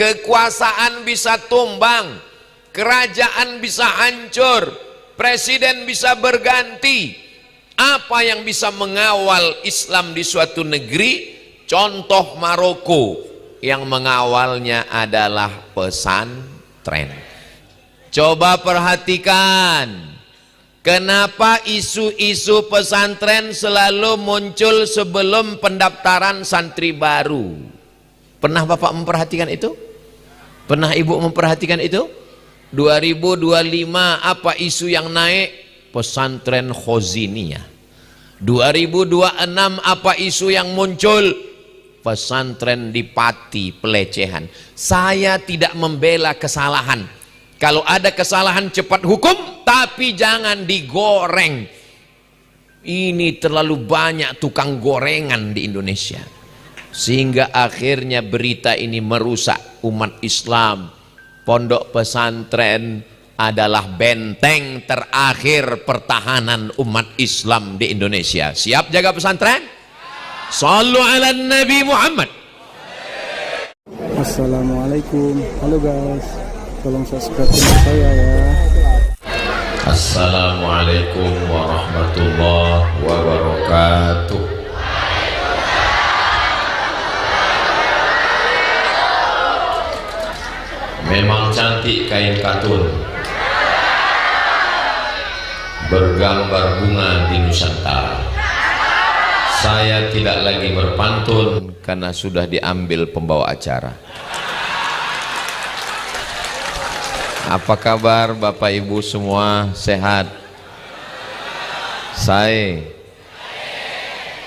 kekuasaan bisa tumbang, kerajaan bisa hancur, presiden bisa berganti. Apa yang bisa mengawal Islam di suatu negeri? Contoh Maroko, yang mengawalnya adalah pesantren. Coba perhatikan, kenapa isu-isu pesantren selalu muncul sebelum pendaftaran santri baru? Pernah Bapak memperhatikan itu? Pernah Ibu memperhatikan itu? 2025 apa isu yang naik? Pesantren Khoziniyah. 2026 apa isu yang muncul? Pesantren di Pati, pelecehan. Saya tidak membela kesalahan. Kalau ada kesalahan cepat hukum, tapi jangan digoreng. Ini terlalu banyak tukang gorengan di Indonesia, sehingga akhirnya berita ini merusak umat Islam. Pondok pesantren adalah benteng terakhir pertahanan umat Islam di Indonesia. Siap jaga pesantren? Sallu ala Nabi Muhammad. Assalamualaikum. Halo guys, tolong subscribe channel saya ya. Assalamualaikum warahmatullahi wabarakatuh. Memang cantik kain katun bergambar bunga di Nusantara. Saya tidak lagi berpantun karena sudah diambil pembawa acara. Apa kabar Bapak Ibu semua, sehat? Saya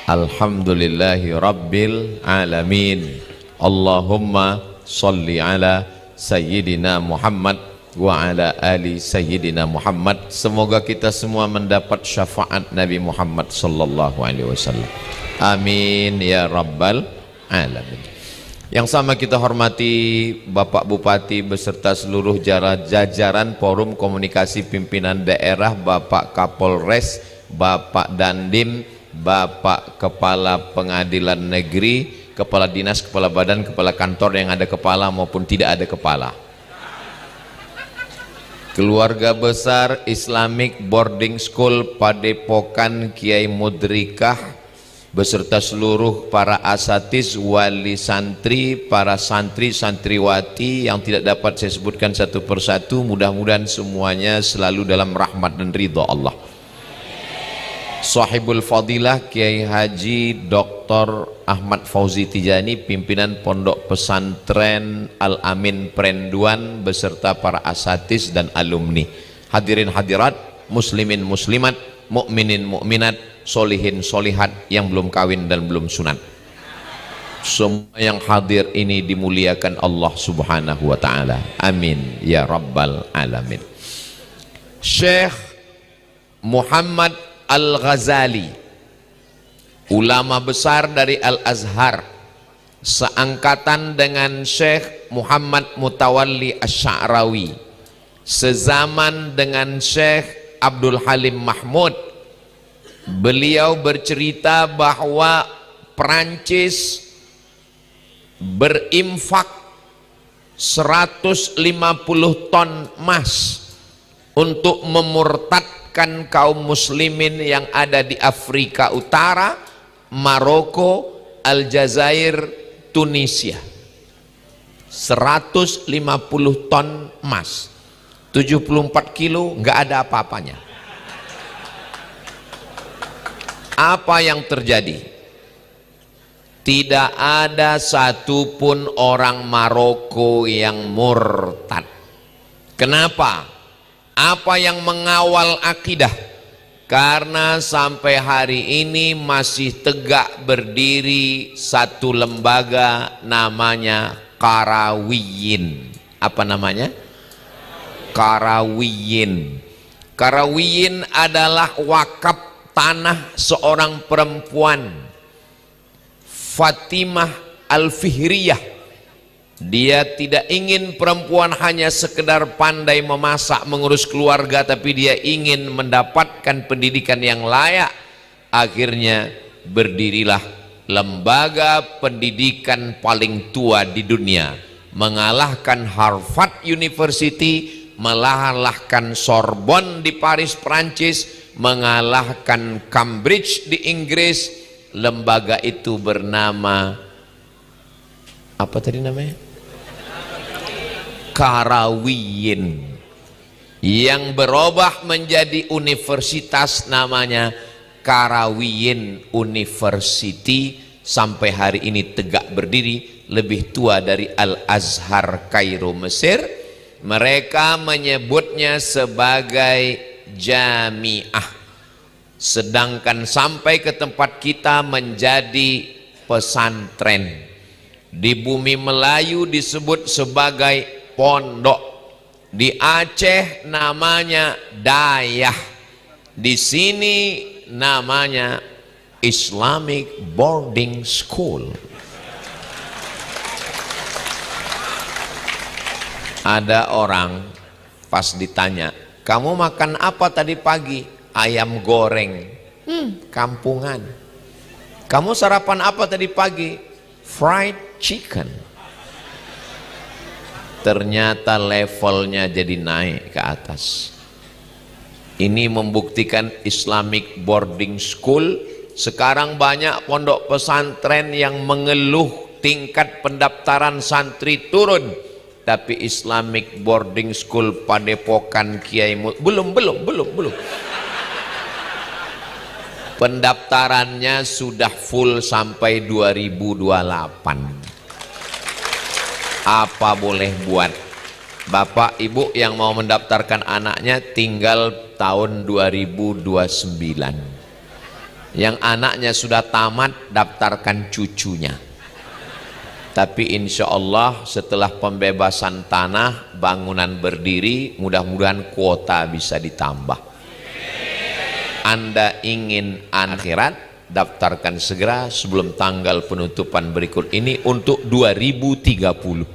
alhamdulillahi rabbil alamin. Allahumma sholli ala Sayyidina Muhammad wa ala ali Sayyidina Muhammad. Semoga kita semua mendapat syafaat Nabi Muhammad sallallahu alaihi wasallam. Amin ya rabbal alamin. Yang sama kita hormati Bapak Bupati beserta seluruh jajaran Forum Komunikasi Pimpinan Daerah, Bapak Kapolres, Bapak Dandim, Bapak Kepala Pengadilan Negeri, Kepala Dinas, Kepala Badan, Kepala Kantor yang ada kepala maupun tidak ada kepala, keluarga besar Islamic Boarding School Padepokan Kiai Mudrikah beserta seluruh para asatiz, wali santri, para santri santriwati yang tidak dapat saya sebutkan satu persatu, mudah-mudahan semuanya selalu dalam rahmat dan ridha Allah. Sahibul Fadilah Kiai Haji Dr. Ahmad Fauzi Tijani, pimpinan Pondok Pesantren Al-Amin Prenduan beserta para asatiz dan alumni. Hadirin hadirat, muslimin muslimat, mukminin mukminat, solihin solihat yang belum kawin dan belum sunat. Semua yang hadir ini dimuliakan Allah Subhanahu wa taala. Amin ya rabbal alamin. Syekh Muhammad Al-Ghazali, ulama besar dari Al-Azhar, seangkatan dengan Syekh Muhammad Mutawalli Asy-Sya'rawi, sezaman dengan Syekh Abdul Halim Mahmud. Beliau bercerita bahwa Perancis berinfak 150 ton emas untuk memurtadkan kaum muslimin yang ada di Afrika Utara, Maroko, Aljazair, Tunisia. 150 ton emas, 74 kilo, nggak ada apa-apanya. Apa yang terjadi? Tidak ada satupun orang Maroko yang murtad. Kenapa? Apa yang mengawal akidah? Karena sampai hari ini masih tegak berdiri satu lembaga namanya Karawiyin. Apa namanya? Karawiyin. Karawiyin adalah wakaf tanah seorang perempuan, Fatimah Al-Fihriyah. Dia tidak ingin perempuan hanya sekedar pandai memasak, mengurus keluarga, tapi dia ingin mendapatkan pendidikan yang layak. Akhirnya berdirilah lembaga pendidikan paling tua di dunia, mengalahkan Harvard University, mengalahkan Sorbonne di Paris Prancis, mengalahkan Cambridge di Inggris. Lembaga itu bernama apa tadi namanya? Qarawiyyin, yang berubah menjadi universitas namanya Qarawiyyin University, sampai hari ini tegak berdiri, lebih tua dari Al-Azhar Kairo Mesir. Mereka menyebutnya sebagai jamiah, sedangkan sampai ke tempat kita menjadi pesantren. Di bumi Melayu disebut sebagai pondok, di Aceh namanya dayah, di sini namanya Islamic Boarding School. Ada orang pas ditanya, kamu makan apa tadi pagi? Ayam goreng. Kampungan. Kamu sarapan apa tadi pagi? Fried chicken. Ternyata levelnya jadi naik ke atas. Ini membuktikan Islamic Boarding School. Sekarang banyak pondok pesantren yang mengeluh tingkat pendaftaran santri turun, tapi Islamic Boarding School Padepokan Kiai belum. Pendaftarannya sudah full sampai 2028. Apa boleh buat? Bapak ibu yang mau mendaftarkan anaknya tinggal tahun 2029. Yang anaknya sudah tamat, daftarkan cucunya. Tapi insya Allah setelah pembebasan tanah, bangunan berdiri, mudah-mudahan kuota bisa ditambah. Anda ingin akhirat, daftarkan segera sebelum tanggal penutupan berikut ini untuk 2030.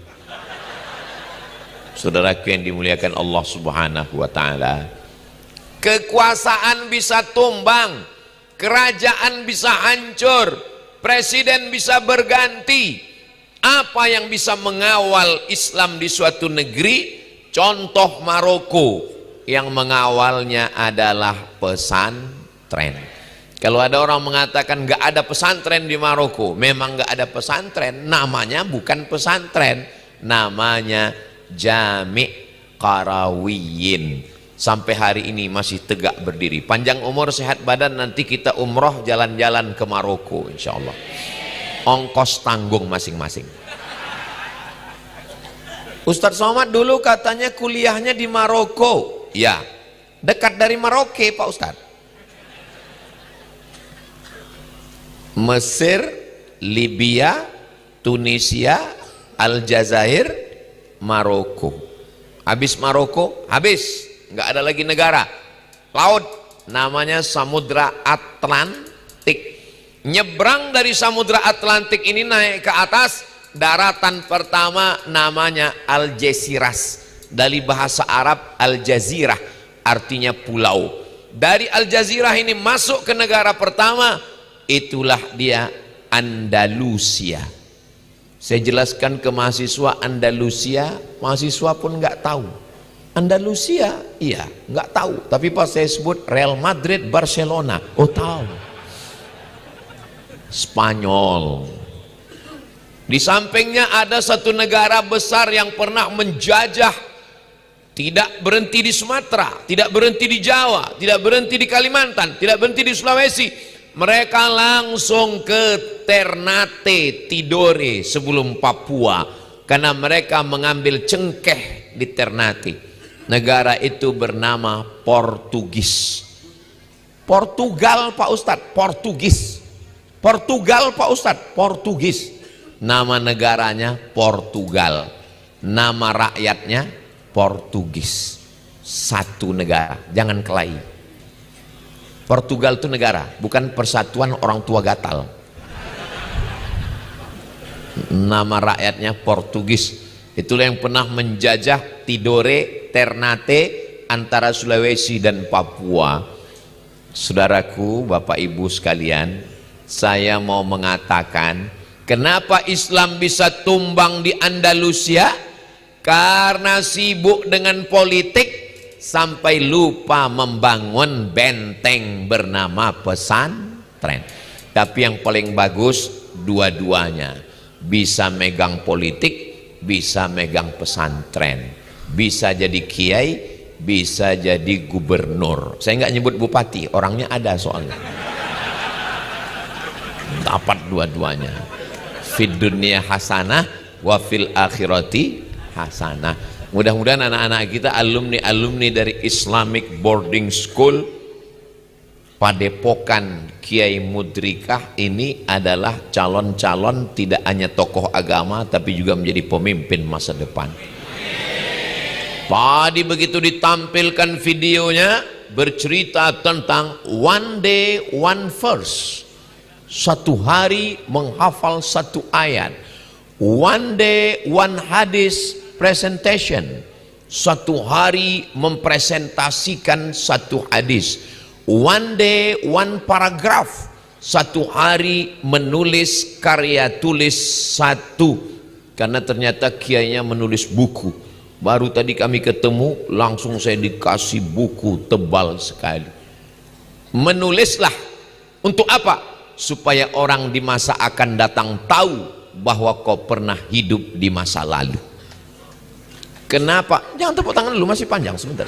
Saudaraku yang dimuliakan Allah Subhanahu wa taala, kekuasaan bisa tumbang, kerajaan bisa hancur, presiden bisa berganti. Apa yang bisa mengawal Islam di suatu negeri? Contoh Maroko, yang mengawalnya adalah pesantren. Kalau ada orang mengatakan nggak ada pesantren di Maroko, memang nggak ada pesantren, namanya bukan pesantren, namanya Jami' Qarawiyyin. Sampai hari ini masih tegak berdiri. Panjang umur sehat badan, nanti kita umroh jalan-jalan ke Maroko insya Allah. Ongkos tanggung masing-masing. Ustadz Somad dulu katanya kuliahnya di Maroko. Ya, dekat dari Maroke Pak Ustadz. Mesir, Libya, Tunisia, Aljazair, Maroko. Habis Maroko, habis, nggak ada lagi negara. Laut, namanya Samudra Atlantik. Nyebrang dari Samudra Atlantik ini naik ke atas, daratan pertama namanya Algeciras. Dari bahasa Arab Al-Jazirah, artinya pulau. Dari Al-Jazirah ini masuk ke negara pertama, itulah dia Andalusia. Saya jelaskan ke mahasiswa Andalusia, mahasiswa pun nggak tahu. Andalusia, iya, nggak tahu. Tapi pas saya sebut Real Madrid, Barcelona, oh tahu. Spanyol. Di sampingnya ada satu negara besar yang pernah menjajah, tidak berhenti di Sumatera, tidak berhenti di Jawa, tidak berhenti di Kalimantan, tidak berhenti di Sulawesi. Mereka langsung ke Ternate, Tidore sebelum Papua, karena mereka mengambil cengkeh di Ternate. Negara itu bernama Portugis. Portugal Pak Ustadz, Portugis. Portugal Pak Ustadz, Portugis. Nama negaranya Portugal, nama rakyatnya Portugis. Satu negara, jangan kelahi. Portugal itu negara, bukan persatuan orang tua gatal. Nama rakyatnya Portugis. Itulah yang pernah menjajah Tidore, Ternate, antara Sulawesi dan Papua. Saudaraku, Bapak Ibu sekalian, saya mau mengatakan Kenapa Islam bisa tumbang di Andalusia? Karena sibuk dengan politik sampai lupa membangun benteng bernama pesantren. Tapi yang paling bagus dua-duanya, bisa megang politik, bisa megang pesantren, bisa jadi kiai, bisa jadi gubernur. Saya nggak nyebut bupati, orangnya ada soalnya. Dapat dua-duanya. Fid dunya hasanah wa fil akhirati hasanah. Mudah-mudahan anak-anak kita alumni dari Islamic Boarding School Padepokan Kiai Mudrikah ini adalah calon-calon tidak hanya tokoh agama tapi juga menjadi pemimpin masa depan. Tadi begitu ditampilkan videonya bercerita tentang one day one verse, satu hari menghafal satu ayat, one day one hadis presentation, satu hari mempresentasikan satu hadis, one day one paragraph, satu hari menulis karya tulis satu. Karena ternyata kiainya menulis buku. Baru tadi kami ketemu, langsung saya dikasih buku tebal sekali. Menulislah untuk apa? Supaya orang di masa akan datang tahu bahwa kau pernah hidup di masa lalu. Kenapa? Jangan tepuk tangan dulu, masih panjang, sebentar.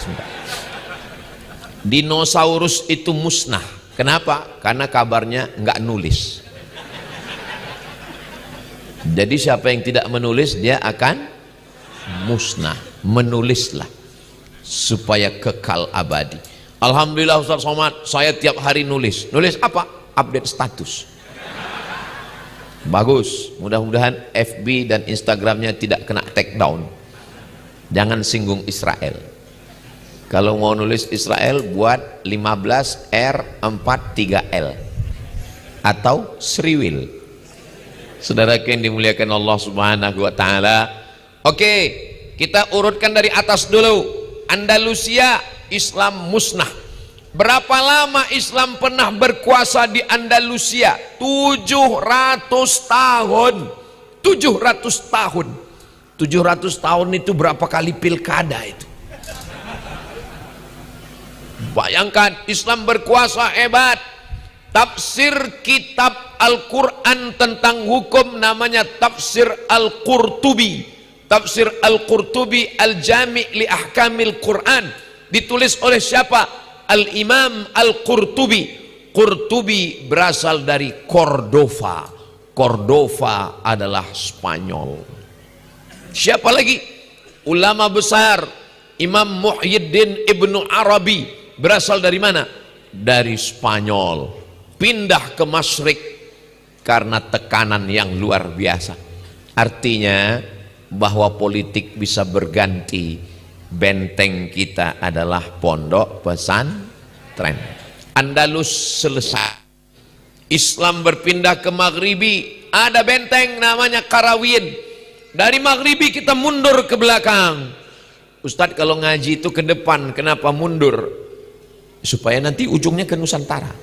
Dinosaurus itu musnah. Kenapa? Karena kabarnya nggak nulis. Jadi siapa yang tidak menulis dia akan musnah. Menulislah supaya kekal abadi. Alhamdulillah Ustaz Somad, saya tiap hari nulis. Nulis apa? Update status. Bagus, mudah-mudahan FB dan Instagramnya tidak kena take down. Jangan singgung Israel. Kalau mau nulis Israel buat 15R43L atau Sriwil. Saudara yang dimuliakan Allah Subhanahu wa taala. Oke, kita urutkan dari atas dulu. Andalusia, Islam musnah. Berapa lama Islam pernah berkuasa di Andalusia? 700 tahun. 700 tahun. 700 tahun itu berapa kali pilkada itu? Bayangkan, Islam berkuasa hebat. Tafsir kitab Al-Quran tentang hukum namanya Tafsir Al-Qurtubi. Tafsir Al-Qurtubi Al-Jami' li Ahkamil Quran. Ditulis oleh siapa? Al-Imam Al-Qurtubi. Qurtubi berasal dari Cordova. Cordova adalah Spanyol. Siapa lagi? Ulama besar Imam Muhyiddin Ibnu Arabi. Berasal dari mana? Dari Spanyol. Pindah ke Masyrik karena tekanan yang luar biasa. Artinya bahwa politik bisa berganti. Benteng kita adalah pondok pesantren. Andalus selesai. Islam berpindah ke Maghribi, ada benteng namanya Qarawiyyin. Dari Maghribi kita mundur ke belakang. Ustadz, kalau ngaji itu ke depan, kenapa mundur? Supaya nanti ujungnya ke Nusantara.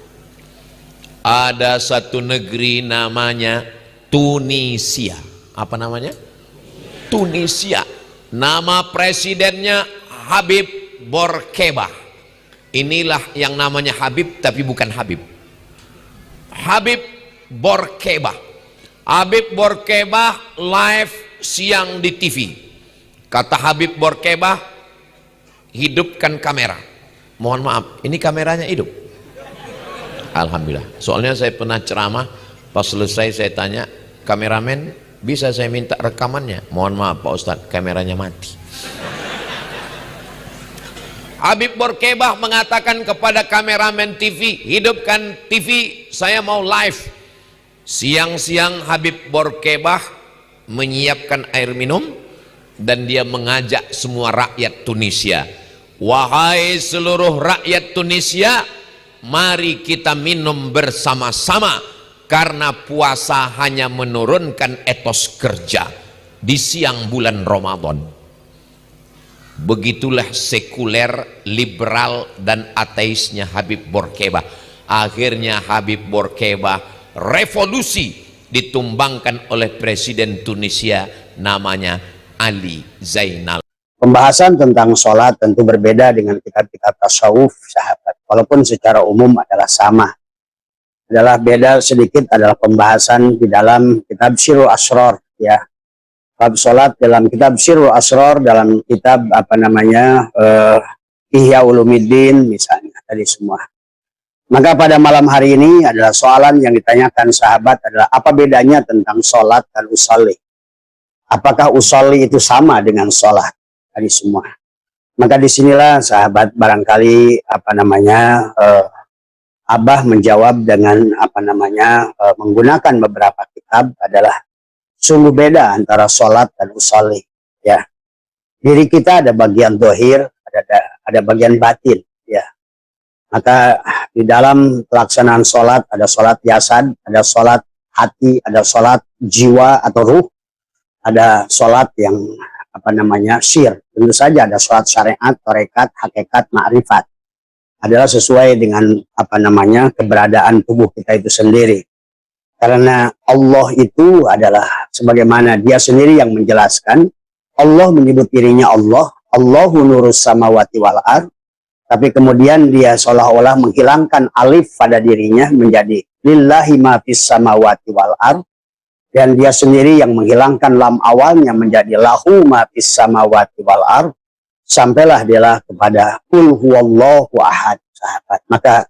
Ada satu negeri namanya Tunisia. Apa namanya? Tunisia. Nama presidennya Habib Bourguiba. Inilah yang namanya Habib tapi bukan Habib. Habib Bourguiba. Habib Bourguiba live siang di TV. Kata Habib Bourguiba, hidupkan kamera. Mohon maaf, ini kameranya hidup. Alhamdulillah. Soalnya saya pernah ceramah, pas selesai saya tanya, kameramen bisa saya minta rekamannya? Mohon maaf Pak Ustadz, kameranya mati. Habib Bourguiba mengatakan kepada kameramen TV, hidupkan TV, saya mau live. Siang-siang Habib Bourguiba menyiapkan air minum dan dia mengajak semua rakyat Tunisia. Wahai seluruh rakyat Tunisia, mari kita minum bersama-sama, karena puasa hanya menurunkan etos kerja di siang bulan Ramadan. Begitulah sekuler, liberal dan ateisnya Habib Bourguiba. Akhirnya Habib Bourguiba revolusi, ditumbangkan oleh Presiden Tunisia namanya Ali Zainal. Pembahasan tentang sholat tentu berbeda dengan kitab-kitab tasawuf, sahabat. Walaupun secara umum adalah sama. Adalah beda sedikit adalah pembahasan di dalam kitab Sirrul Asrar, ya. Bab sholat dalam kitab Sirrul Asrar, dalam kitab Ihya Ulumuddin misalnya, tadi semua. Maka pada malam hari ini adalah soalan yang ditanyakan sahabat adalah apa bedanya tentang sholat dan usolli. Apakah usolli itu sama dengan sholat? Tadi semua. Maka disinilah sahabat barangkali Abah menjawab dengan menggunakan beberapa kitab adalah sungguh beda antara sholat dan usolli. Ya, diri kita ada bagian dohir, ada bagian batin. Ya, maka di dalam pelaksanaan sholat ada sholat jasad, ada sholat hati, ada sholat jiwa atau ruh, ada sholat yang syir. Tentu saja ada sholat syariat, tarekat, hakikat, ma'rifat. Adalah sesuai dengan keberadaan tubuh kita itu sendiri. Karena Allah itu adalah sebagaimana dia sendiri yang menjelaskan. Allah menyebut dirinya Allah. Allahu nurus samawati wal ard. Tapi kemudian dia seolah-olah menghilangkan alif pada dirinya menjadi lillahi ma fis samawati wal ard. Dan dia sendiri yang menghilangkan lam awalnya menjadi lahu ma fis samawati wal ard. Sampailah dia kepada qul huwallahu ahad, sahabat. Maka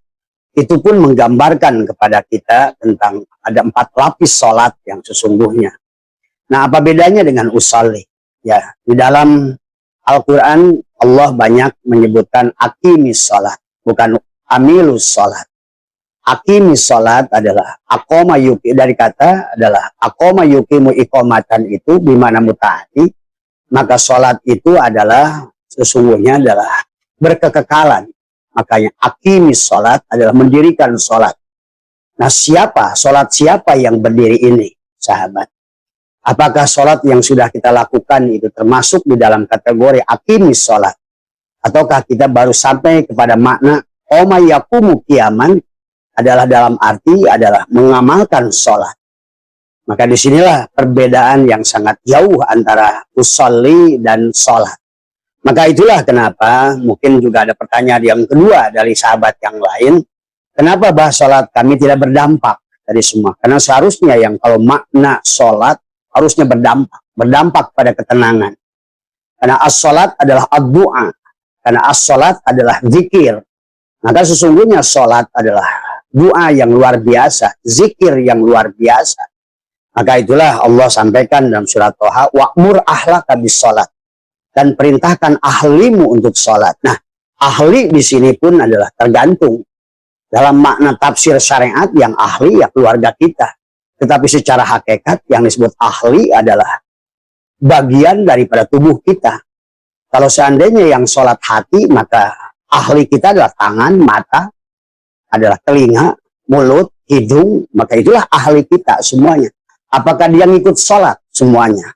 itu pun menggambarkan kepada kita tentang ada 4 lapis sholat yang sesungguhnya. Nah, apa bedanya dengan usolli? Ya, di dalam Al-Quran Allah banyak menyebutkan aqimis sholat, bukan amilus sholat. Aqimis sholat adalah aqoma yuki, dari kata adalah aqoma yukimu iqomatan itu bimana muta'ati, maka sholat itu adalah sesungguhnya adalah berkekekalan. Makanya aqimis sholat adalah mendirikan sholat. Nah, sholat siapa yang berdiri ini, sahabat? Apakah sholat yang sudah kita lakukan itu termasuk di dalam kategori aqimis sholat? Ataukah kita baru sampai kepada makna qoma yaqumu qiyaman, adalah dalam arti adalah mengamalkan sholat. Maka disinilah perbedaan yang sangat jauh antara usolli dan sholat. Maka itulah kenapa mungkin juga ada pertanyaan yang kedua dari sahabat yang lain. Kenapa bahas sholat kami tidak berdampak dari semua? Karena seharusnya yang kalau makna sholat harusnya berdampak pada ketenangan. Karena as-sholat adalah ad-du'a. Karena as-sholat adalah zikir. Maka sesungguhnya sholat adalah doa yang luar biasa, zikir yang luar biasa. Maka itulah Allah sampaikan dalam surat Toha, wa'mur ahlaka bis sholat. Dan perintahkan ahlimu untuk sholat. Nah, ahli di sini pun adalah tergantung. Dalam makna tafsir syariat yang ahli ya keluarga kita. Tetapi secara hakikat yang disebut ahli adalah bagian daripada tubuh kita. Kalau seandainya yang sholat hati, maka ahli kita adalah tangan, mata, adalah telinga, mulut, hidung, maka itulah ahli kita semuanya. Apakah dia ngikut sholat? Semuanya.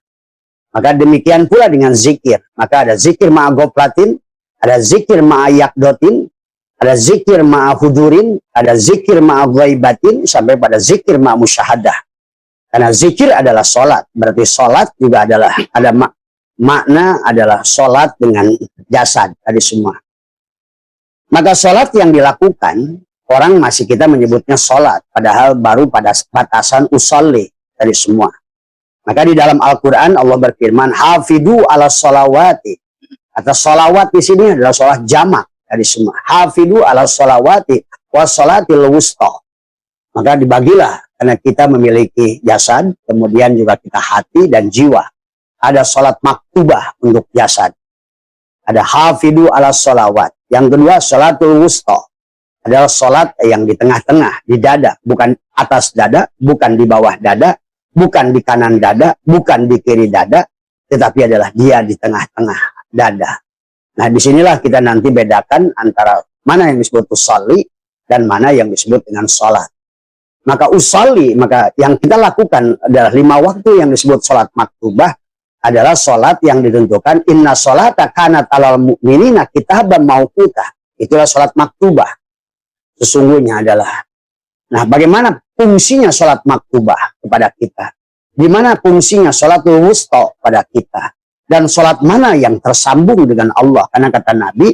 Maka demikian pula dengan zikir. Maka ada zikir ma'agoflatin, ada zikir ma'ayakdotin, ada zikir ma'ahudurin, ada zikir ma'agwaibatin, sampai pada zikir ma'amusyahadah. Karena zikir adalah sholat. Berarti sholat juga adalah, ada makna adalah sholat dengan jasad. Tadi semua. Maka sholat yang dilakukan, orang masih kita menyebutnya sholat. Padahal baru pada batasan usolli. Tadi semua. Maka di dalam Al-Quran Allah berfirman, hafidu ala sholawati. Kata sholawat di sini adalah sholat jamak. Tadi semua. Hafidu ala sholawati wa sholatil wusta. Maka dibagilah. Karena kita memiliki jasad, kemudian juga kita hati dan jiwa. Ada sholat maktubah untuk jasad. Ada hafidu ala sholawat. Yang kedua, sholatul wusta. Adalah sholat yang di tengah-tengah, di dada. Bukan atas dada, bukan di bawah dada, bukan di kanan dada, bukan di kiri dada, tetapi adalah dia di tengah-tengah dada. Nah, disinilah kita nanti bedakan antara mana yang disebut usolli dan mana yang disebut dengan sholat. Maka usolli, maka yang kita lakukan adalah 5 waktu yang disebut sholat maktubah, adalah sholat yang ditentukan inna sholata kanat alal mu'minina kitaban mauquta. Itulah sholat maktubah. Sesungguhnya adalah. Nah, bagaimana fungsinya sholat maktubah kepada kita, di mana fungsinya sholatul wusta pada kita, dan sholat mana yang tersambung dengan Allah. Karena kata Nabi,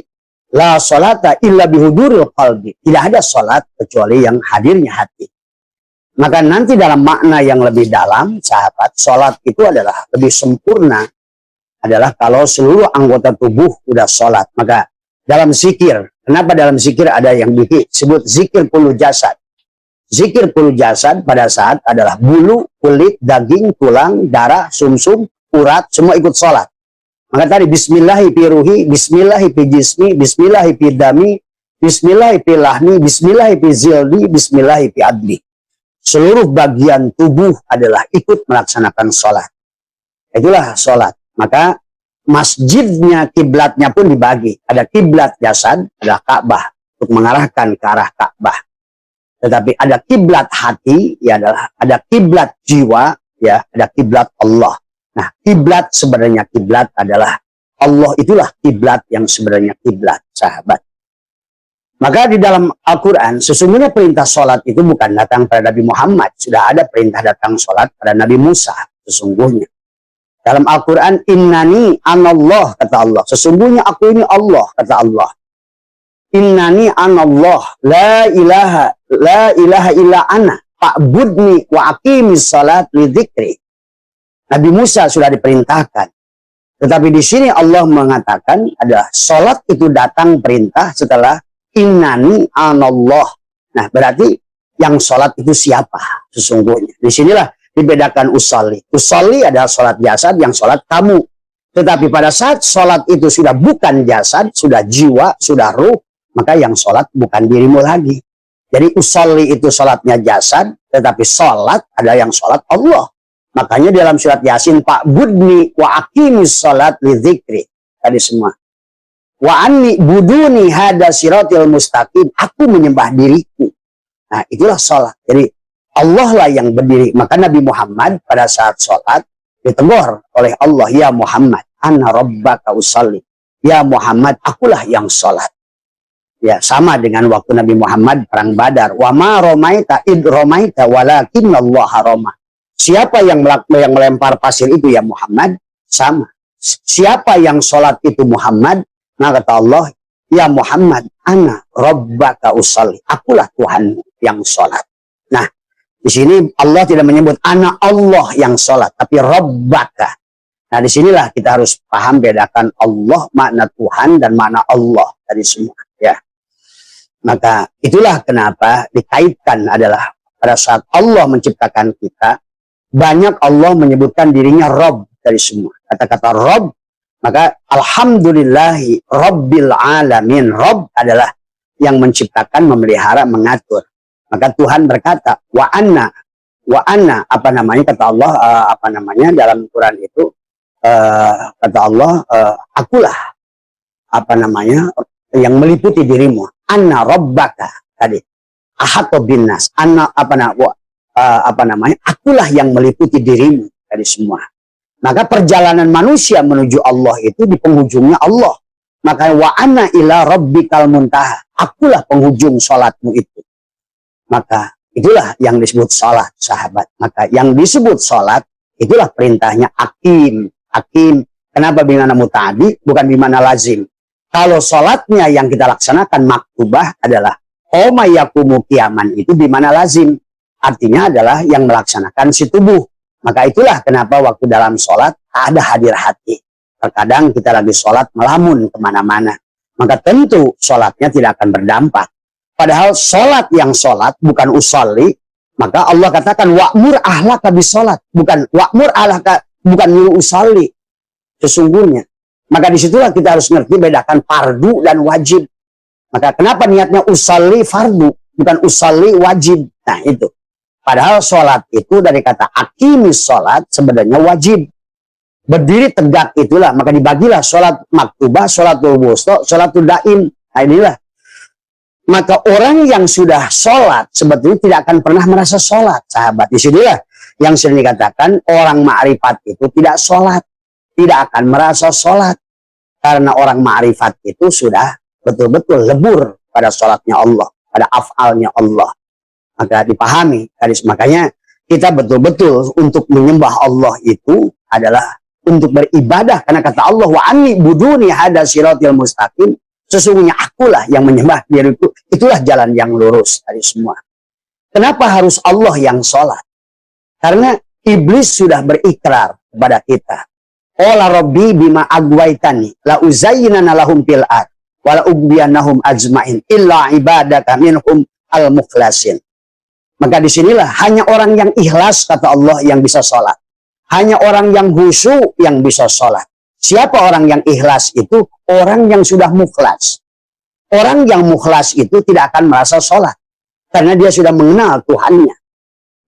la sholata illa bihuduril qalbi, tidak ada sholat kecuali yang hadirnya hati. Maka nanti dalam makna yang lebih dalam, sahabat, sholat itu adalah lebih sempurna adalah kalau seluruh anggota tubuh sudah sholat. Maka dalam zikir, kenapa dalam zikir ada yang disebut zikir kullu jasad? Zikir kullu jasad pada saat adalah bulu, kulit, daging, tulang, darah, sumsum, urat, semua ikut sholat. Maka tadi bismillahi fi ruhi, bismillahi fi jismi, bismillahi fi dami, bismillahi fi lahmi, bismillahi fi zildi, bismillahi fi adli. Seluruh bagian tubuh adalah ikut melaksanakan sholat. Itulah sholat. Maka masjidnya, kiblatnya pun dibagi. Ada kiblat jasad, ada Ka'bah untuk mengarahkan ke arah Ka'bah. Tetapi ada kiblat hati, ya adalah ada kiblat jiwa, ya ada kiblat Allah. Nah, kiblat sebenarnya kiblat adalah Allah, itulah kiblat yang sebenarnya kiblat, sahabat. Maka di dalam Al-Quran sesungguhnya perintah sholat itu bukan datang pada Nabi Muhammad, sudah ada perintah datang sholat pada Nabi Musa sesungguhnya. Dalam Al-Quran, innani anallah, kata Allah, sesungguhnya aku ini Allah, kata Allah. Innani anallah, la ilaha illa ana, fa'budni wa aqimis salat li dzikri. Nabi Musa sudah diperintahkan. Tetapi di sini Allah mengatakan adalah salat itu datang perintah setelah innani anallah. Nah, berarti yang salat itu siapa sesungguhnya? Disinilah dibedakan usolli. Usolli adalah sholat jasad, yang sholat kamu. Tetapi pada saat sholat itu sudah bukan jasad, sudah jiwa, sudah ruh, maka yang sholat bukan dirimu lagi. Jadi usolli itu sholatnya jasad, tetapi sholat ada yang sholat Allah. Makanya dalam surat Yasin, Pak Budni wa aqimis sholat li dzikri. Tadi semua. Wa anni buduni hada siratil mustaqim. Aku menyembah diriku. Nah, itulah sholat. Jadi Allah lah yang berdiri. Maka Nabi Muhammad pada saat sholat ditegur oleh Allah, ya Muhammad, ana rabbaka usalli. Ya Muhammad, akulah yang sholat. Ya, sama dengan waktu Nabi Muhammad perang Badar. Wa ma romaita id romaita walakinnallaha roma. Siapa yang melempar pasir itu ya Muhammad? Sama. Siapa yang sholat itu Muhammad? Nah, kata Allah, ya Muhammad, ana rabbaka usalli. Akulah Tuhan yang sholat. Nah, di sini Allah tidak menyebut ana Allah yang sholat, tapi rabbaka. Nah, disinilah kita harus paham bedakan Allah, makna Tuhan, dan makna Allah dari semua. Ya. Maka itulah kenapa dikaitkan adalah pada saat Allah menciptakan kita, banyak Allah menyebutkan dirinya Rabb dari semua. Kata-kata Rabb, maka alhamdulillahi Rabbil alamin. Rabb adalah yang menciptakan, memelihara, mengatur. Maka Tuhan berkata, wa anna, apa namanya, kata Allah, apa namanya, dalam Quran itu, kata Allah, akulah, apa namanya, yang meliputi dirimu. Anna rabbaka, tadi. Ahata binnas. Anna, apa namanya, akulah yang meliputi dirimu dari semua. Maka perjalanan manusia menuju Allah itu di penghujungnya Allah. Maka wa anna ila rabbikal muntaha. Akulah penghujung sholatmu itu. Maka itulah yang disebut sholat, sahabat. Maka yang disebut sholat, itulah perintahnya akim. Akim, kenapa bimana muta'adi, bukan bimana lazim. Kalau sholatnya yang kita laksanakan maktubah adalah qoma yakumu qiyaman, itu bimana lazim. Artinya adalah yang melaksanakan si tubuh. Maka itulah kenapa waktu dalam sholat ada hadir hati. Terkadang kita lagi sholat melamun kemana-mana. Maka tentu sholatnya tidak akan berdampak. Padahal sholat yang sholat bukan usolli, maka Allah katakan wa'mur ahlaka bisolat, bukan wa'mur ahlaka, bukan nyuruh usolli sesungguhnya. Maka disitulah kita harus ngerti bedakan fardu dan wajib. Maka kenapa niatnya usolli fardu, bukan usolli wajib. Nah itu. Padahal sholat itu dari kata akimis sholat sebenarnya wajib. Berdiri tegak itulah, maka dibagilah sholat maktubah, sholatul wusta, sholatul daim. Nah inilah. Maka orang yang sudah sholat sebetulnya tidak akan pernah merasa sholat, sahabat. Disinilah yang sering dikatakan orang ma'rifat itu tidak sholat, tidak akan merasa sholat. Karena orang ma'rifat itu sudah betul-betul lebur pada sholatnya Allah, pada af'alnya Allah. Maka dipahami hadis, makanya kita betul-betul untuk menyembah Allah itu adalah untuk beribadah, karena kata Allah wa anni buduni hada siratil mustaqim, sesungguhnya akulah yang menyembah diriku, itulah jalan yang lurus dari semua. Kenapa harus Allah yang sholat? Karena iblis sudah berikrar kepada kita, qala rabbi bima agwaitani la uzayyinana lahum fil ard wa la ughwiyannahum ajmain illa ibadaka minhum al mukhlasin. Maka disinilah hanya orang yang ikhlas, kata Allah, yang bisa sholat. Hanya orang yang khusyuk yang bisa sholat. Siapa orang yang ikhlas itu? Orang yang sudah mukhlas. Orang yang mukhlas itu tidak akan merasa sholat. Karena dia sudah mengenal Tuhannya.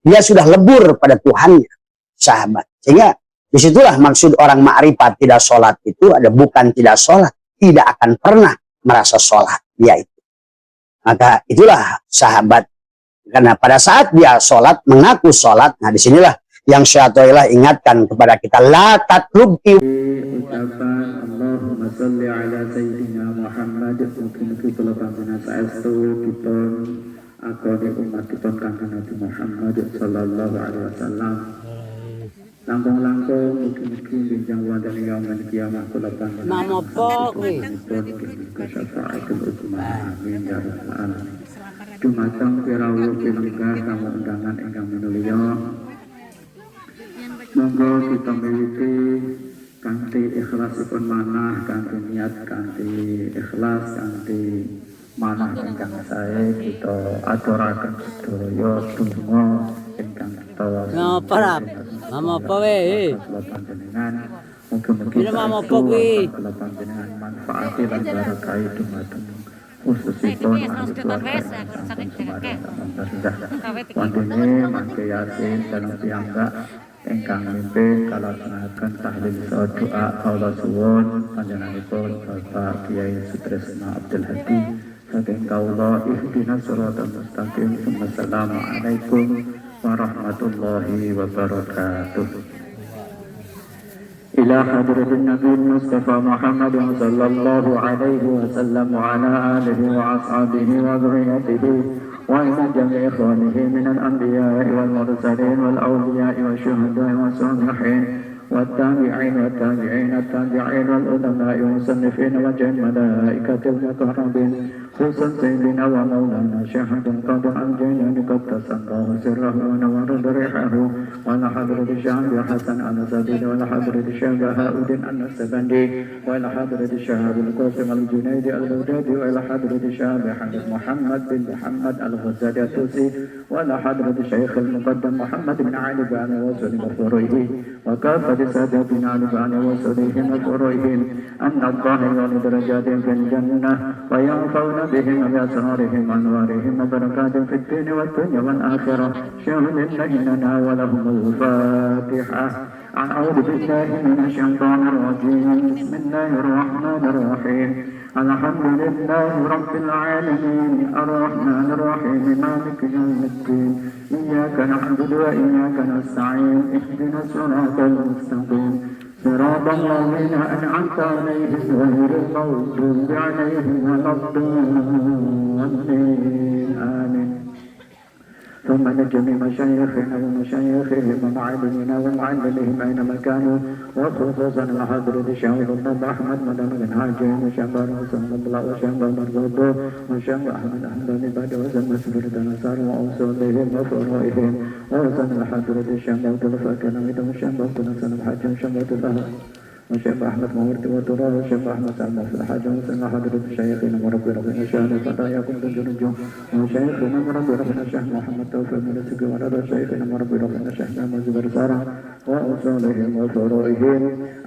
Dia sudah lebur pada Tuhannya, sahabat. Sehingga disitulah maksud orang ma'rifat tidak sholat itu ada bukan tidak sholat. Tidak akan pernah merasa sholat. Dia itu. Maka itulah sahabat. Karena pada saat dia sholat, mengaku sholat, nah disinilah yang Syaikhullah ingatkan kepada kita, la tatlub ucapan Allahumma salli ala Sayyidina Muhammad, mungkin kula panjenengan saestu dipun akoni umat dipun Kanjeng Nabi Muhammad sallallahu alaihi wasallam. Langkung-langkung mugi-mugi benjang wonten yaumul kiamah kula panjenengan. Mamopo kuwi. Kasafaatul ummah. Amin ya rabbal alamin. Dumateng pirawuh pinenggah tamu undangan ingkang minulya. Monggo kita miliki kanthi ikhlasipun manah, kanthi niat, kanthi ikhlas, kanthi manah ingkang sae kita aturaken sedaya donga ingkang kita napa mama wae panjenengan mugi-mugi kula panjenengan manfaati lan barokah dumateng khususipun wantene mangke yasin dalam piyambak ingkang mimpin kalaksanaken tahlil doa kaula suwun panjenenganipun Bapak Kiai Sutresna Abdul Hadi saking kaula ihdinas shiratal mustaqim. Assalamualaikum warahmatullahi wabarakatuh. إلى حضرة النبي المصطفى محمد صلى الله عليه وسلم وعلى آله وأصحابه وذريته وإلى جميع إخوانه من الأنبياء والمرسلين والأولياء والشهداء والصالحين والتابعين التابعين والعلماء والمصنفين وجميع الملائكة المقربين خصوصا سيدنا ومولانا شيخ القادر الجيلاني قدس الله سره ونور ضريحه وعلى حضرة الشيخ حسن الأسدي وعلى حضرة الشيخ هؤلاء النسبندي وعلى حضرة الشيخ القاسم الجنيدي البغدادي وعلى حضرة الشيخ محمد بن محمد الغزالي الطوسي وعلى حضرة الشيخ المقدم محمد بن علي بن وسلم وفرويه وكافة سادتنا علي بن وسلم وفرويه أن الله يعلي درجاتهم في الجنة وينفعنا بهم بأسرارهم وأنوارهم وبركاتهم في الدين والدنيا والآخرة شهد لنا ولهم الفاتحة. أعوذ بالله من الشيطان الرجيم. بسم الله الرحمن الرحيم. الحمد لله رب العالمين الرحمن الرحيم مالك يوم الدين إياك نعبد وإياك نستعين اهدنا الصراط المستقيم صراط الذين أنعمت عليهم غير المغضوب عليهم ولا الضالين آمين. ثم لجميع مشايخنا ومشايخهم ومعلمنا ومعلمهم أينما كانوا وخصوصا لحضرة الشيخ الطب أحمد مدن بن حاجم وشيخ حسن الله وشيخ مرغوب وشيخ أحمد أحمد بعد وزن مسجد الأنصار وأوصولهم وفروعهم ووصل لحضرة الشيخ عبد الفاكر وشيخ عبد الحسن الحاجم وشيخ عبد الله وشيخ أحمد مورد وطرار وشيخ أحمد سلمى في الحاج وسلم حضرة الشيخين مربي ربنا شهد فتاياكم تنجرجو وشيخنا مربي ربنا شيخ محمد توفيق من السجو ورد الشيخين مربي ربنا شيخ محمد زبر سارة وأصولهم وفروعهم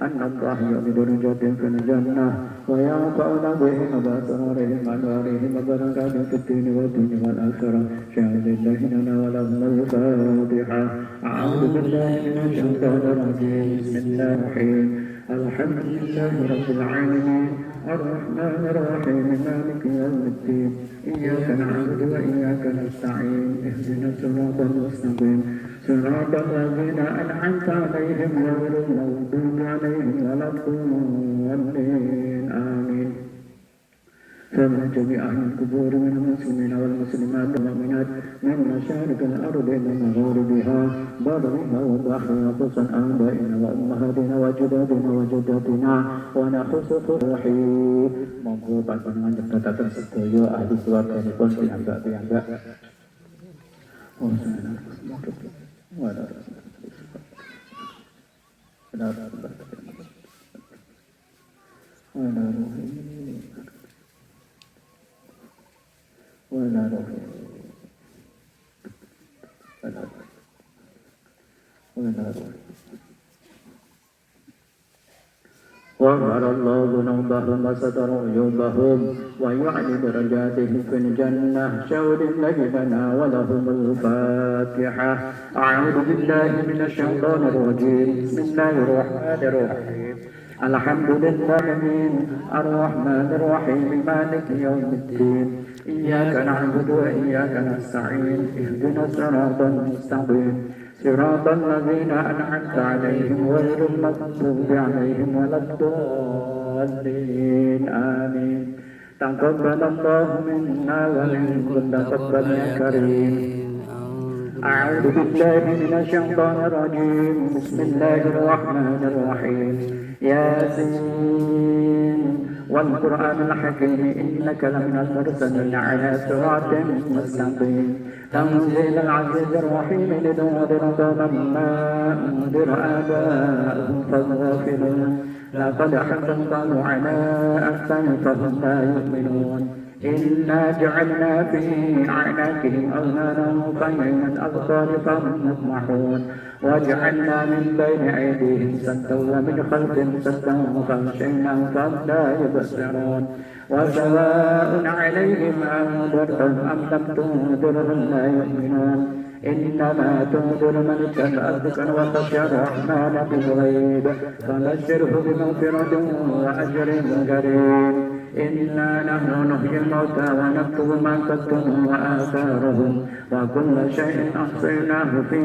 أن الله يؤمن درجاتهم في الجنة وينفعنا بهم بأسرارهم وأنوارهم وبركاتهم في الدين والدنيا والآخرة شهد الله لنا ولهم الفاتحة. أعوذ بالله من الشيطان الرجيم. بسم الله الرحمن الحمد لله رب العالمين الرحمن الرحيم مالك يوم الدين إياك نعبد وإياك نستعين اهدنا الصراط المستقيم صراط الذين أنعمت عليهم غير المغضوب عليهم ولا الضالين آمين. فمن جميع أهل القبور من المسلمين والمسلمات والمؤمنات من مشارق الأرض إلى مغاربها برها وبحرها خصوصا آبائنا وأمهاتنا وأجدادنا وجداتنا ونخصص روحي monggo panjenengan nyebataken sedaya ahli keluarganipun piyambak-piyambak غفر الله ذنوبهم وستر عيوبهم ويعلي درجاتهم في الجنة شهد النبي لنا ولهم الفاتحة أعوذ بالله من الشيطان الرجيم بسم الله الرحمن الرحيم الحمد لله الرحمن الرحيم مالك يوم الدين إياك نعبد وإياك نستعين اهدنا الصراط المستقيم صراط الذين أنعمت عليهم غير المغضوب عليهم ولا الضالين آمين تقبل الله منا ومنكم تقبل يا كريم أعوذ بالله من الشيطان الرجيم بسم الله الرحمن الرحيم ياسين والقرآن الحكيم إنك لمن المرسلين على صراط مستقيم تنزيل العزيز الرحيم لتنذر قوما ما أنذر آباؤهم فهم غافلون لقد حق الله على أكثرهم فهم لا يؤمنون إنا جعلنا في أعناقهم أغلالا فمن الأبصار فهم يطمحون وجعلنا من بين أيديهم سدا ومن خلفهم سدا فغشيناهم فهم لا يبصرون وسواء عليهم أنذرتهم أم لم تنذرهم لا يؤمنون إنما تنذر من اتبع الذكر وخشى الرحمن بالغيب فبشره بمغفرة وأجر كريم إنا نحن نحيي الموتى ونكتب ما قدموا وآثارهم وكل شيء أحصيناه في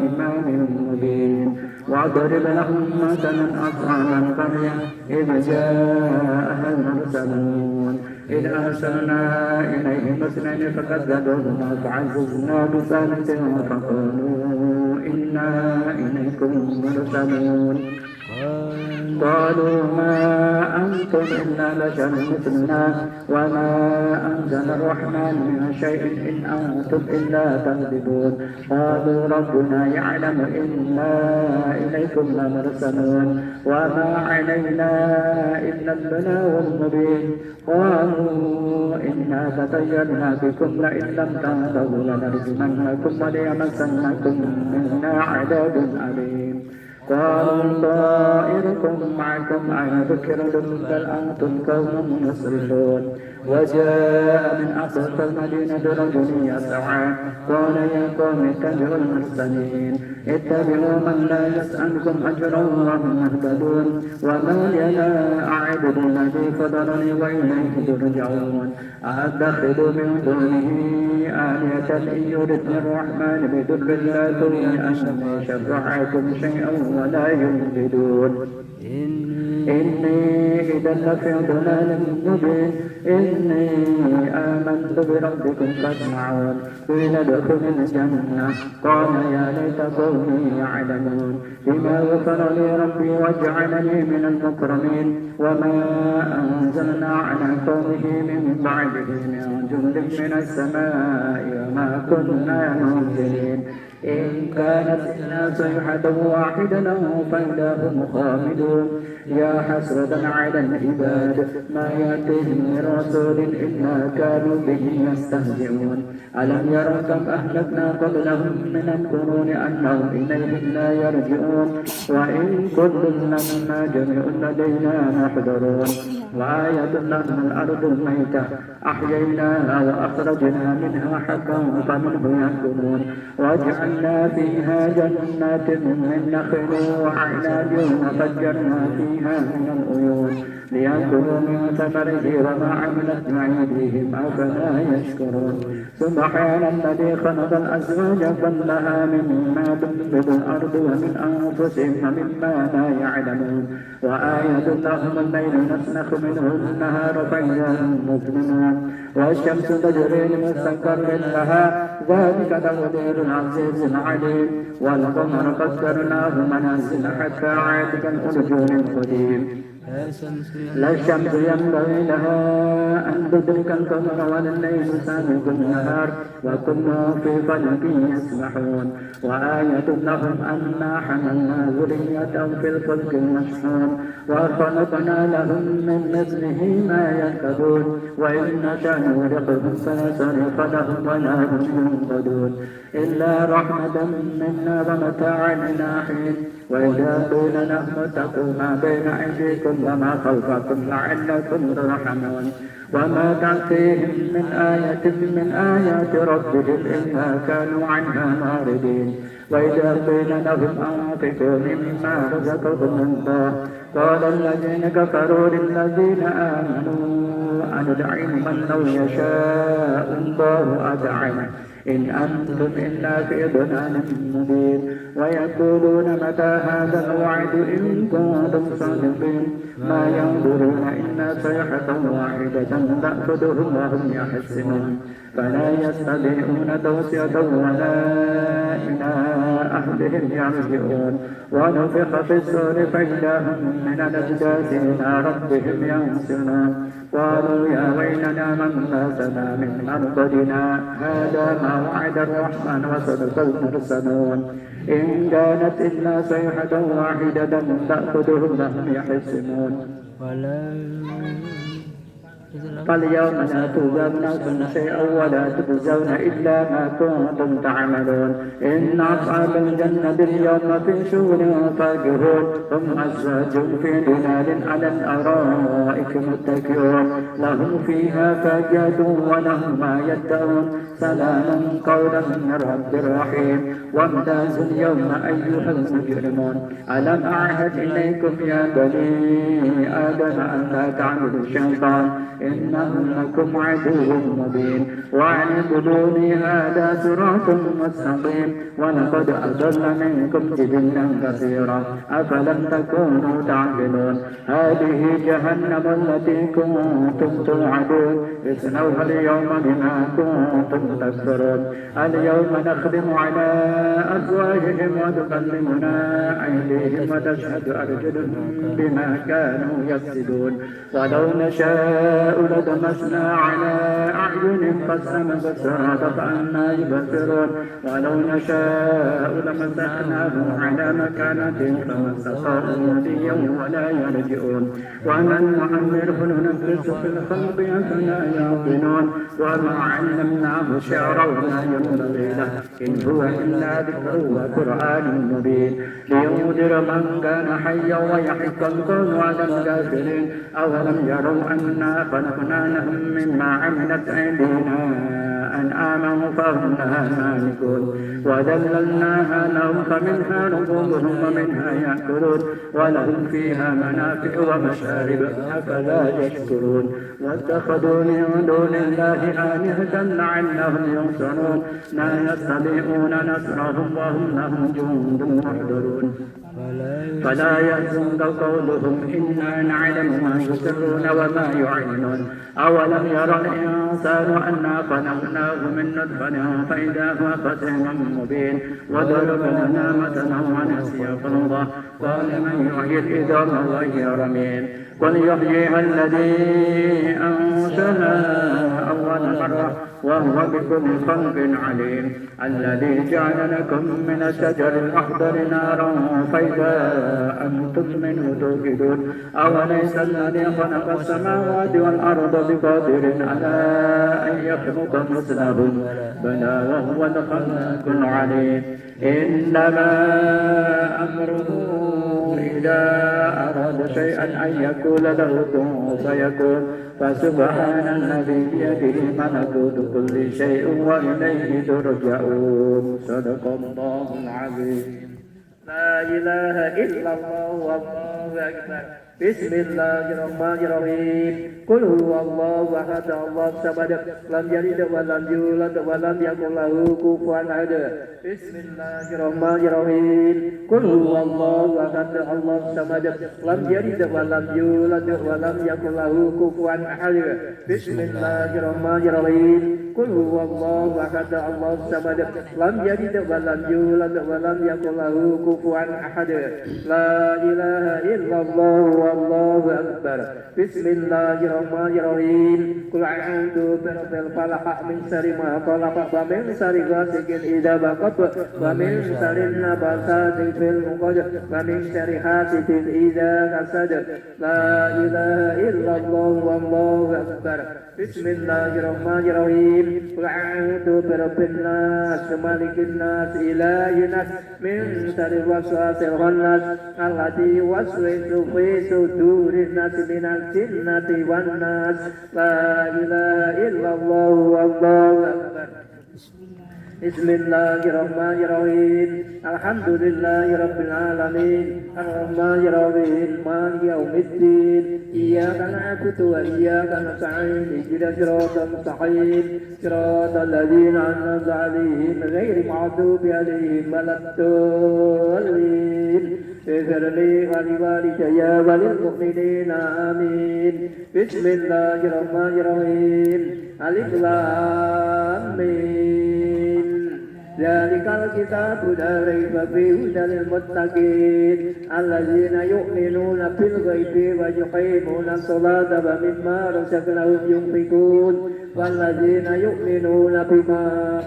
إمام مبين واضرب لهم مثلا أصحاب القرية إذ جاءها المرسلون إذ أرسلنا إليهم اثنين فكذبوهما فعززنا بثالث فقالوا إنا إليكم مرسلون قالوا ما أنتم إلا بشر مثلنا وما أنزل الرحمن من شيء إن أنتم إلا تكذبون قالوا ربنا يعلم إنا إليكم لمرسلون وما علينا إلا البلاغ المبين قالوا إنا تطيرنا بكم لئن لم تنتهوا لنرجمنكم وليمسنكم منا عذاب أليم قالوا طائركم معكم أذكرتم بل أنتم قوم مسرفون وجاء من أقصى المدينة رجل يسعى قال يا قوم اتبعوا المرسلين اتبعوا من لا يسألكم أجرا وهم مهتدون وما لي لا أعبد الذي فضلني وإليه ترجعون أأتخذ من دونه آلهة إن يردني الرحمن بضر لا تغني عني شفاعتهم شيئا ولا ينجدون إني إذا لفي ضلال مبين إني آمنت بربكم فاسمعون قيل ادخل الجنة قال يا ليت قومي يعلمون بما غفر لي ربي وجعلني من المكرمين وما أنزلنا على قومه من بعده من جند من السماء وما كنا منزلين إن كانت إلا صيحة واحدة فإذا هم خامدون يا حسرة على العباد ما يأتيهم من رسول إلا كانوا به يستهزئون ألم يروا كم أهلكنا قبلهم من القرون أنهم إليهم لا يرجعون وإن كل لما جميع لدينا محضرون وآية لهم الأرض الميتة أحييناها وأخرجنا منها حبا فمنه يأكلون وجعلنا فيها جنات من نخل وأعناب وفجرنا فيها من العيون ليأكلوا من ثمره وما عملت أيديهم أفلا يشكرون سبحان الذي خلق الأزواج كلها مما تنبت الأرض ومن أنفسهم ومما لا يعلمون وآية لهم الليل نسلخ منه النهار فإذا هم مظلمون والشمس تجري لمستقر لها ذلك تقدير العزيز العليم والقمر قدرناه منازل حتى عاد كالأرجون القديم لا الشمس ينبغي لها أن تدرك القمر ولا الليل سابق النهار وكل في فلك يسبحون وآية لهم أنا حملنا ذريتهم في الفلك المشحون وخلقنا لهم من مثله ما يركبون وإن نشأ نغرقهم فنصرف لهم ولا هم ينقذون إلا رحمة منا ومتاعا إلى حين وإذا قيل لهم اتقوا ما بين أيديكم وما خلفكم لعلكم ترحمون وما تأتيهم من آية من آيات ربهم إلا كانوا عنها معرضين وإذا قيل لهم أنفقوا مما رزقكم الله قال الذين كفروا للذين آمنوا أندعم من لو يشاء الله أدعمه إن أنتم إلا في ضلال مبين ويقولون متى هذا الوعد إن كنتم صادقين ما ينظرون إلا صيحة واحدة تأخذهم وهم يحسنون فلا يستطيعون توصية ولا إلى أهلهم يرجعون ونفخ في الصور فإذا هم من الأجداث إلى ربهم ينسلون قالوا يا ويلنا من باسنا من مرقدنا هذا ما وعد الرحمن وصدق المرسلون إن كانت إلا صيحة واحدة تأخذهم وهم يحسنون فاليوم لا تظلمون شيئا ولا تجزون إلا ما كنتم تعملون إن أصحاب الجنة اليوم في شغل فاكهون هم أزواج في ظلال على الأرائك متكئون لهم فيها فاكهة ولهم ما يدعون سلام قولا من رب رحيم وامتازوا اليوم أيها المجرمون ألم أعهد إليكم يا بني آدم أن لا تعبدوا الشيطان إنه لكم عدو مبين وأن اعبدوني هذا صراط مستقيم ولقد أضل منكم جبلا كثيرا أفلم تكونوا تعقلون هذه جهنم التي كنتم توعدون اصلوها اليوم بما كنتم تكفرون اليوم نختم على أفواههم وتكلمنا أيديهم وتشهد أرجلهم بما كانوا يكسبون ولو نشاء لطمسنا على أعينهم فاستبصروا فأنى يبصرون ولو نشاء لمسخناهم على مكانتهم فما استطاعوا مضيا ولا يرجعون ومن نعمره ننقص في الخلق أفلا يعقلون وما علمناه شعرا ولا ينبغي له إن هو إلا ذكر وقرآن مبين لينذر من كان حيا ويحق القول على الكافرين أولم يروا أنا خلقنا لهم مما عملت أيدينا أنعاما فهم لها مالكون وذللناها لهم فمنها ركوبهم ومنها يأكلون ولهم فيها منافع ومشارب أفلا يشكرون واتخذوا من دون الله آلهة لعلهم ينصرون لا يستطيعون نصرهم وهم لهم جند محضرون فلا يحزنك قولهم إنا نعلم ما يسرون وما يعلنون أولم يرى الإنسان أنا خلقناه من نطفة فإذا هو خصيم مبين وضرب لنا مثلا ونسي خلقه قال من يحيي العظام وهي رميم قل يحييها الذي أنشأها أول مرة وهو بكل خلق عليم الذي جعل لكم من الشجر الأخضر نارا فإذا أنتم منه توقدون أوليس الذي خلق السماوات والأرض بقادر على أن يخلق مثلهم بلى وهو الخلاق العليم إنما أمره إذا أراد شيئا أن يقول له كن فيكون فسبحان الذي بيده ملكوت كل شيء وإليه ترجعون صدق الله العظيم لا إله إلا الله والله أكبر Bismillahirrahmanirrahim. Qul huwallahu ahad, Allahu samad, lam yalid wa lam yulad wa lam yakul lahu kufuwan ahad. Bismillahirrahmanirrahim. Qul huwallahu ahad, Allahu samad, lam yalid wa lam yulad wa lam yakul lahu kufuwan ahad. Bismillahirrahmanirrahim. Qul huwallahu ahad, Allahu samad, lam yalid wa lam yulad wa lam yakul lahu kufuwan ahad. La ilaha illallah wallahu akbar. Bismillahirrahmanirrahim. Qul a'udzu birabbil falaq min syarri ma khalaq wa min syarri ghasiqin idza waqab wa min syarri nafasati fil 'uqad wa min syarri hasidin idza hasad. La ilaha illallah wallahu akbar. Bismillahirrahmanirrahim. Qul a'udzu birabbin nas malikin nas ilahin nas min syarri waswasil khannas alladzi yuwaswisu fi sudurin nas minal jinnati wan nas. La ilaha illallah wallahu akbar. Bismillahirrahmanirrahim. Alhamdulillahi rabbil alamin. Arrahmanirrahim. Maliki yaumiddin. Iyyaka na'budu wa iyyaka nasta'in. Ihdinas siratal mustaqim. Siratal ladzina an'amta 'alaihim ghairil maghdubi 'alaihim waladdallin. اغفر لي ولوالدي وللمؤمنين آمين. بسم الله الرحمن الرحيم. ألف لام ميم. ذلك الكتاب لا ريب فيه هدى للمتقين الذين يؤمنون بالغيب ويقيمون الصلاة ومما رزقناهم ينفقون والذين يؤمنون بما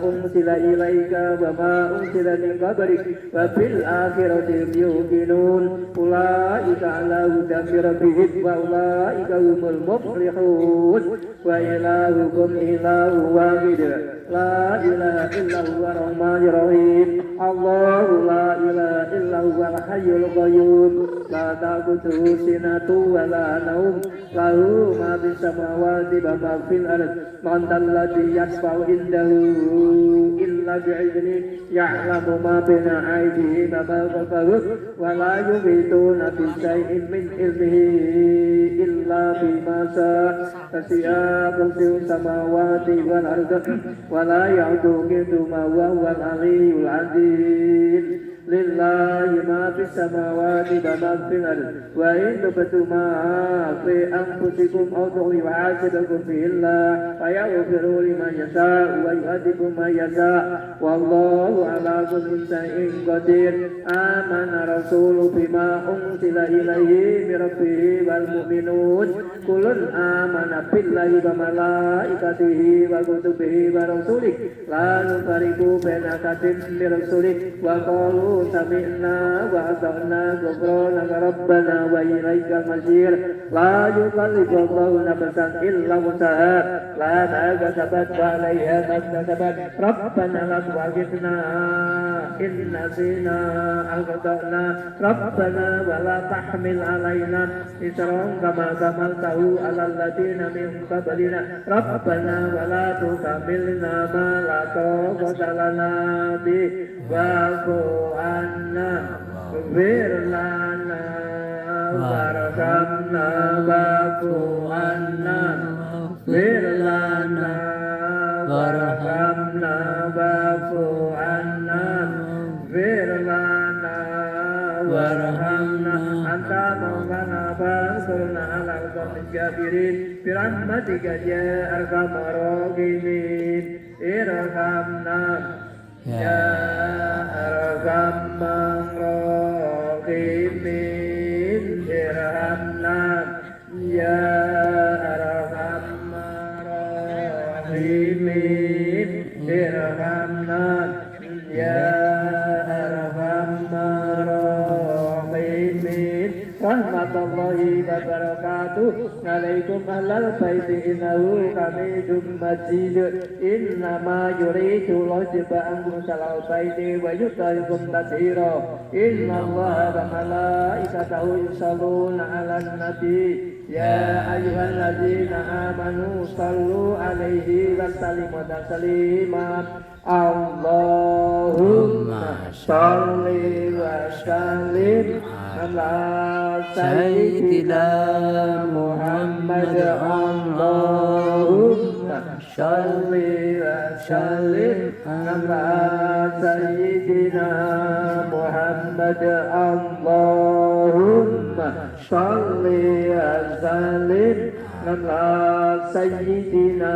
أنزل إليك وما أنزل من قبلك وبالآخرة هم يوقنون أولئك على هدى من ربهم وأولئك هم المفلحون. وإلهكم إله واحد لا إله إلا هو الرحمن الرحيم. الله لا إله إلا هو الحي القيوم لا تأخذه سنة ولا نوم له ما في السماوات وما في الأرض. من ذا الذي يشفع عنده إلا بإذنه يعلم ما بين أيديهم وما خلفهم ولا يحيطون بشيء من علمه إلا بما شاء. وسع كرسيه السماوات والأرض ولا يعوده حفظهما وهو العلي العظيم. لله ما في السماوات وما في الأرض وإن تبدوا ما في أنفسكم أو تخفوه يحاسبكم به الله فيغفر لمن يشاء ويعذب من يشاء والله على كل شيء قدير. آمن الرسول بما أنزل إليه من ربه والمؤمنون كل آمن بالله وملائكته وكتبه ورسله لا نفرق بين أحد من رسله وقالوا سمعنا وأطعنا غفرانك ربنا وإليك المصير. لا يكلف الله نفسا إلا وسعها لها ما كسبت وعليها ما اكتسبت. ربنا لا تؤاخذنا إن نسينا أو أخطأنا ربنا ولا تحمل علينا إصرا كما حملته على الذين من قبلنا ربنا ولا تحملنا ما لا طاقة لنا به واعف عنا اغفر لنا وارحمنا واعف عنا اغفر لنا وارحمنا واعف عنا اغفر لنا وارحمنا أنت مولانا فانصرنا على القوم الكافرين برحمتك يا أرحم الراحمين. ارحمنا يا أرحم الراحمين. ارحمنا يا أرحم الراحمين. ارحمنا يا أرحم الراحمين. رحمة الله وبركاته عليكم أهل البيت إنه حميد مجيد. إنما يريد الله عنكم سلام البيت ويطهركم تطهيرا. إن الله وملائكته يصلون على النبي يا أيها الذين آمنوا صلوا عليه وسلموا تسليما. اللهم صل وسلم سيدنا محمد اللهم صل وسلم على سيدنا محمد اللهم صل وسلم على سيدنا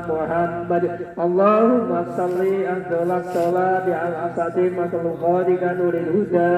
محمد اللهم صل أفضل الصلاة على أسعد مخلوقاتك نور الهدى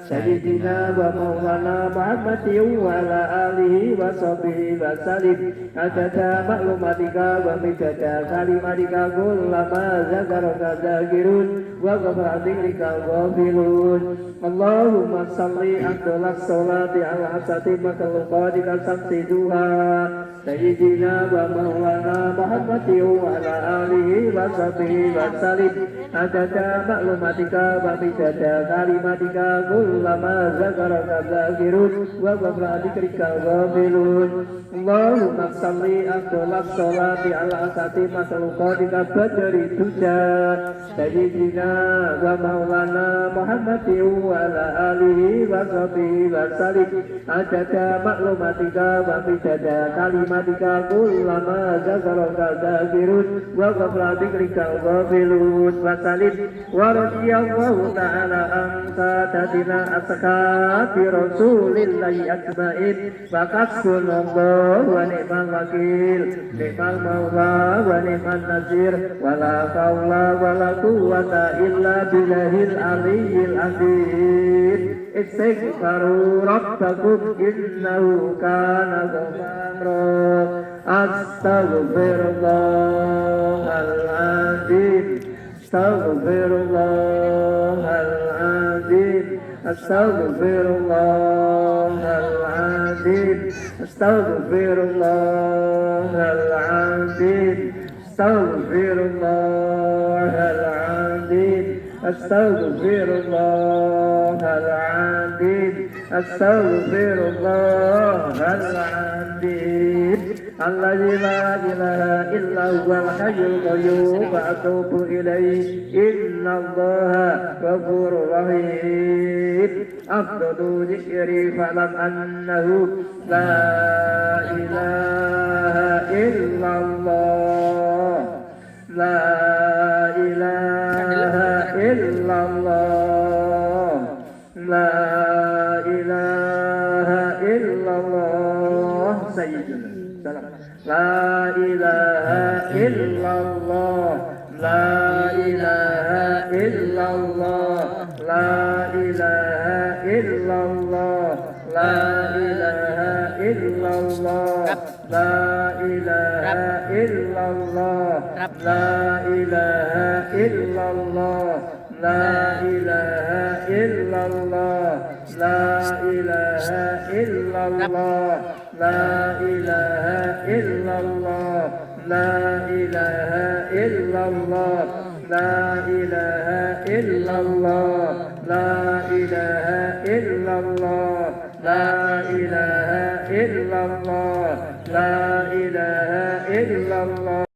سيدنا ومولانا محمد وعلى آله وصحبه وسلم عدد معلوماتك ومدد كلماتك كلما ذكرك ذاكرون وغفر ذكرك غافلون اللهم صل أفضل الصلاة على أسعد مخلوقاتك شمس الضحى سيدنا ومولانا محمد وعلى آله وصحبه وسلم عدد معلوماتك ومدد كلماتك كلما ذكرك الذاكرون وغفر ذكرك الغافلون اللهم صل أفضل الصلاة على أسعد مخلوقاتك بدر الدجى سيدنا ومولانا محمد وعلى آله وصحبه وسلم عدد معلوماتك ومدد كلماتك كلما ذكرك الذاكرون وغفر ذكرك الغافلون وسلم ورضي الله تعالى عن سادتنا أصحاب رسول الله أجمعين وحسبنا الله ونعم الوكيل نعم المولى ونعم النصير ولا حول ولا قوة إلا بالله العلي العظيم استغفروا ربكم إنه كان غفارا أستغفر الله العظيم أستغفر الله العظيم أستغفر الله العظيم أستغفر الله العظيم أستغفر الله العظيم أستغفر الله العظيم أستغفر الله العظيم الذي لا إله إلا هو الحي القيوم وأتوب إليه إن الله غفور رحيم أفضل ذكري فاعلم أنه لا إله إلا الله لا إله إلا الله لا إله إلا الله سيدنا لا إله إلا الله لا إله إلا الله لا إله إلا الله لا إله إلا الله لا إله إلا الله لا إله إلا الله لا إله إلا الله لا إله إلا الله لا إله إلا الله لا إله إلا الله لا إله إلا الله لا إله إلا الله لا إله إلا الله لا إله إلا الله